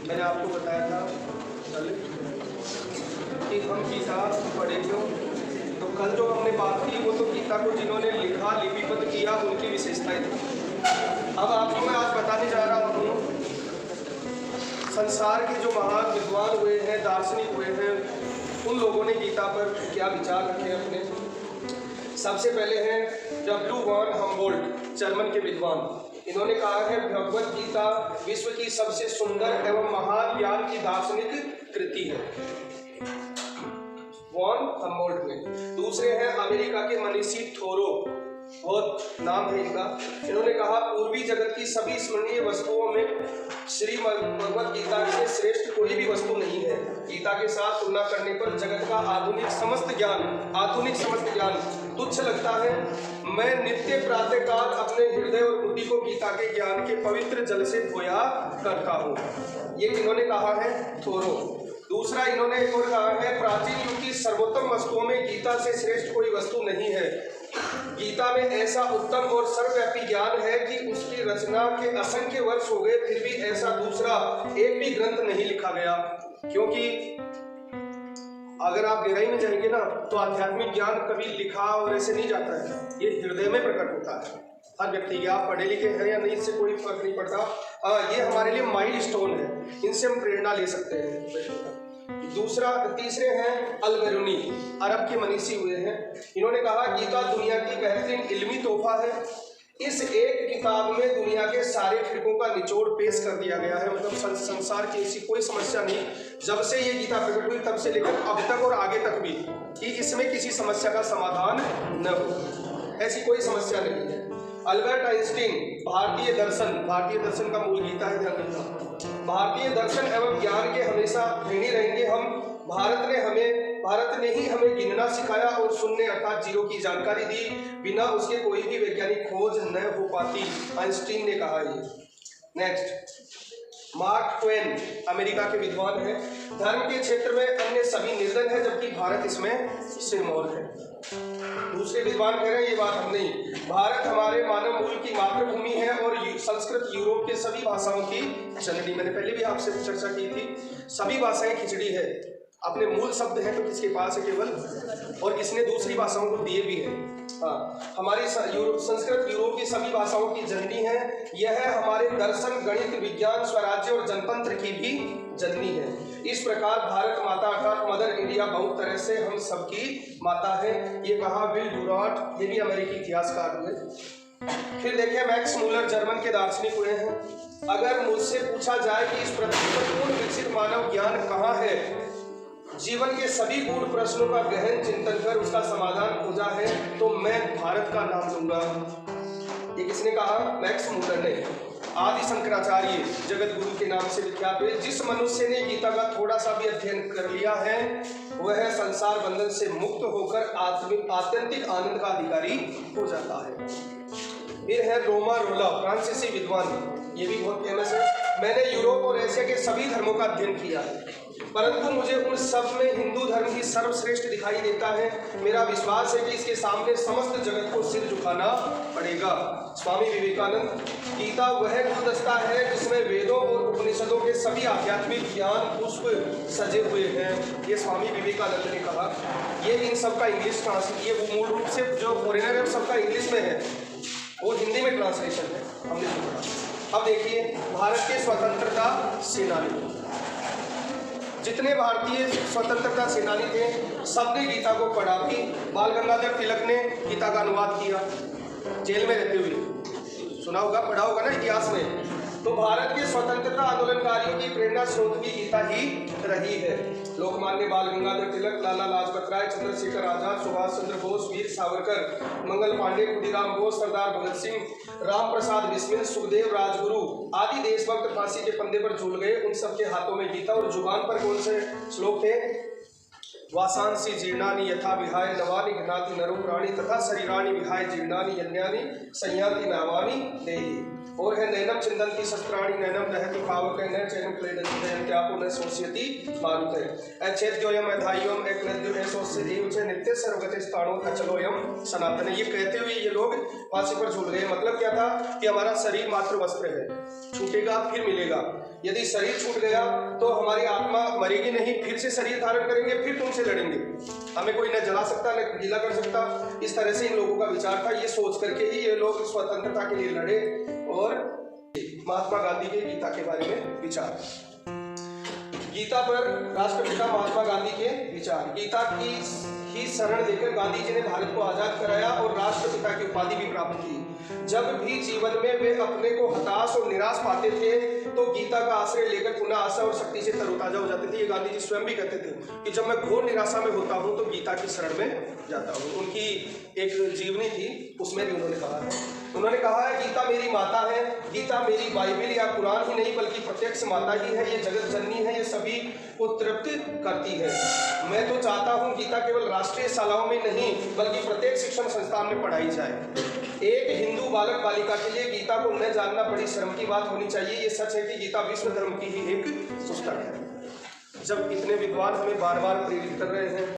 मैंने आपको बताया था कल कि हम गीता पढ़े क्यों। तो कल जो हमने बात की वो तो गीता को जिन्होंने लिखा, लिपिबद्ध किया, उनकी विशेषताएं थी। अब आपको मैं आज बताने जा रहा हूँ संसार के जो महान विद्वान हुए हैं, दार्शनिक हुए हैं, उन लोगों ने गीता पर क्या विचार रखे अपने। सबसे पहले हैं W. von Humboldt, जर्मन के विद्वान। इन्होंने कहा है भगवत गीता विश्व की सबसे सुंदर एवं महान ज्ञान की दार्शनिक कृति है, वॉन हम्बोल्ट में। दूसरे हैं अमेरिका के मनीषी थोरो, बहुत नाम है इनका। इन्होंने कहा पूर्वी जगत की सभी स्मरणीय वस्तुओं में श्री भगवत गीता से श्रेष्ठ कोई भी वस्तु नहीं है। गीता के साथ तुलना करने पर जगत का आधुनिक समस्त ज्ञान तुच्छ लगता है। मैं नित्य प्रातःकाल अपने हृदय और बुद्धि को गीता के ज्ञान के पवित्र जल से धोया करता हूँ। ये इन्होंने कहा है थोरो। दूसरा इन्होंने एक और कहा है प्राचीन युग की सर्वोत्तम वस्तुओं में गीता से श्रेष्ठ कोई वस्तु नहीं है। गीता में ऐसा उत्तम और सर्वव्यापी ज्ञान है कि उसकी रचना के असंख्य वर्ष हो गए, फिर भी ऐसा दूसरा एक भी ग्रंथ नहीं लिखा गया। क्योंकि अगर आप गहराई में जाएंगे ना तो आध्यात्मिक ज्ञान कभी लिखा और ऐसे नहीं जाता है, ये हृदय में प्रकट होता है। हर व्यक्ति के, आप पढ़े लिखे हैं या नहीं, इससे कोई फर्क नहीं पड़ता। ये हमारे लिए माइलस्टोन है, इनसे हम प्रेरणा ले सकते हैं। तीसरे हैं अल-बेरूनी, अरब के मनीषी हुए हैं। इन्होंने कहा गीता दुनिया की बेहतरीन इल्मी तोहफा है। इस एक किताब में दुनिया के सारे फिरकों का निचोड़ पेश कर दिया गया है। मतलब संसार की ऐसी कोई समस्या नहीं, जब से ये गीता प्रकट हुई तब से लेकर अब तक और आगे तक भी, कि इसमें किसी समस्या का समाधान न हो, ऐसी कोई समस्या नहीं है। अल्बर्ट आइंस्टीन, भारतीय दर्शन का मूल गीता है, ध्यान रखना। भारतीय दर्शन एवं ज्ञान के हमेशा ऋणी रहेंगे हम। भारत ने ही हमें गिनना सिखाया और शून्य अर्थात जीरो की जानकारी दी। बिना उसके कोई भी वैज्ञानिक खोज न हो पाती, आइंस्टीन ने कहा ये। नेक्स्ट, मार्क ट्वेन, अमेरिका के विद्वान हैं। धर्म के क्षेत्र में अन्य सभी निर्धन है, जबकि भारत इसमें सिरमौर है। दूसरे विद्वान कह रहे हैं ये बात हम नहीं, भारत हमारे मानव मूल की मातृभूमि है और संस्कृत यूरोप के सभी भाषाओं की जननी। मैंने पहले भी आपसे चर्चा की थी, सभी भाषाएं खिचड़ी है। अपने मूल शब्द हैं तो किसके पास है केवल, और किसने दूसरी भाषाओं को दिए भी हैं। हाँ, हमारी संस्कृत यूरोप की सभी भाषाओं की जननी है। यह हमारे दर्शन, गणित, विज्ञान, स्वराज्य और जनतंत्र की भी जननी है। इस प्रकार भारत माता अर्थात मदर इंडिया बहुत तरह से हम सबकी माता है। ये कहा विल डुरांट, ये भी अमेरिकी इतिहासकार हुए। फिर देखिए मैक्स मूलर, जर्मन के दार्शनिक हुए हैं। अगर मुझसे पूछा जाए कि इस पृथ्वी पर पूर्ण विकसित मानव ज्ञान कहाँ है, जीवन के सभी गूढ़ प्रश्नों का गहन चिंतन कर उसका समाधान खोजा है, तो मैं भारत का नाम लूंगा। ये किसने कहा? मैक्स मूलर ने। आदि शंकराचार्य, जगत गुरु के नाम से विख्यात हुए। जिस मनुष्य ने गीता का थोड़ा सा भी अध्ययन कर लिया है वह संसार बंधन से मुक्त होकर आत्यंतिक आनंद का अधिकारी हो जाता है। फिर है रोमा रोला, फ्रांसीसी विद्वान, ये भी बहुत फेमस है। मैंने यूरोप और एशिया के सभी धर्मों का अध्ययन किया है, परंतु मुझे उन सब में हिंदू धर्म ही सर्वश्रेष्ठ दिखाई देता है। मेरा विश्वास है कि इसके सामने समस्त जगत को सिर झुकाना पड़ेगा। स्वामी विवेकानंद, गीता वह गुलदस्ता है जिसमें वेदों और उपनिषदों के सभी आध्यात्मिक ज्ञान पुष्प सजे हुए हैं। ये स्वामी विवेकानंद ने कहा। ये इन सब का इंग्लिश ट्रांसलेशन, ये वो मूल रूप से जो फॉरेनर है सबका इंग्लिश में है, वो हिंदी में ट्रांसलेशन है, हमने सुना। अब देखिए भारत के स्वतंत्रता सेनानी, जितने भारतीय स्वतंत्रता सेनानी थे सबने गीता को पढ़ा भी। बाल गंगाधर तिलक ने गीता का अनुवाद किया जेल में रहते हुए, सुना होगा, पढ़ा होगा ना इतिहास में। तो भारत के स्वतंत्रता आंदोलनकारियों की प्रेरणा स्रोत भी गीता ही रही है। लोकमान्य बाल गंगाधर तिलक, लाला लाजपत राय, चंद्रशेखर आजाद, सुभाष चंद्र बोस, वीर सावरकर, मंगल पांडे, खुदीराम बोस, सरदार भगत सिंह, राम प्रसाद बिस्मिल, सुखदेव, राजगुरु आदि देशभक्त फांसी के फंदे पर झूल गए। उन सबके हाथों में गीता, और जुबान पर कौन से श्लोक थे? वासांसी जीर्णानि यथा विहाय नवानि घ्नाति नरो प्राणि तथा शरीराणि विहाय जीर्णानि यन्यानि संयाति नामानि देहि। और है नैनम चिंदन्ति शस्त्राणि नैनम दहति पावकै न चैनम क्लेदन्ति दहन्त्यापो न शोष्यति मारुतः अच्छेद्योयम अधाय्योम एकलद्यो ऐसोस्येव च नित्य सर्वगते स्थाणो अचलोयम सनातन। ये कहते हुए ये लोग फांसी पर झूल गए। मतलब क्या था कि हमारा शरीर मात्र वस्त्र है, छूटेगा फिर मिलेगा। यदि शरीर छूट गया तो हमारी आत्मा मरेगी नहीं, फिर से शरीर धारण करेंगे, फिर तुमसे लड़ेंगे, हमें कोई न जला सकता न गीला कर सकता। इस तरह से इन लोगों का विचार था। ये सोच करके ही ये लोग स्वतंत्रता के लिए लड़े। और महात्मा गांधी के गीता के बारे में विचार, गीता पर राष्ट्रपिता महात्मा गांधी के विचार। गीता की ही शरण लेकर गांधी जी ने भारत को आजाद कराया और राष्ट्रपिता की उपाधि भी प्राप्त की। जब भी जीवन में वे अपने को हताश और निराश पाते थे तो गीता का आश्रय लेकर पुनः आशा और शक्ति से तरोताजा हो जाते थे। ये गांधी जी स्वयं भी कहते थे कि जब मैं घोर निराशा में होता हूँ तो गीता की शरण में जाता हूँ। उनकी एक जीवनी थी, उसमें भी उन्होंने कहा है, उन्होंने कहा है गीता मेरी माता है, गीता मेरी बाइबिल या कुरान ही नहीं बल्कि प्रत्यक्ष माता ही है, ये जगत जननी है, ये सभी को तृप्त करती है। मैं तो चाहता हूँ गीता केवल राष्ट्रीय शालाओं में नहीं बल्कि प्रत्येक शिक्षण संस्थान में पढ़ाई जाए। एक हिंदू बालक बालिका के लिए गीता को न जानना बड़ी शर्म की बात होनी चाहिए। ये सच है कि गीता विश्व धर्म की ही एक पुस्तक है। जब इतने विद्वान हमें बार बार प्रेरित कर रहे हैं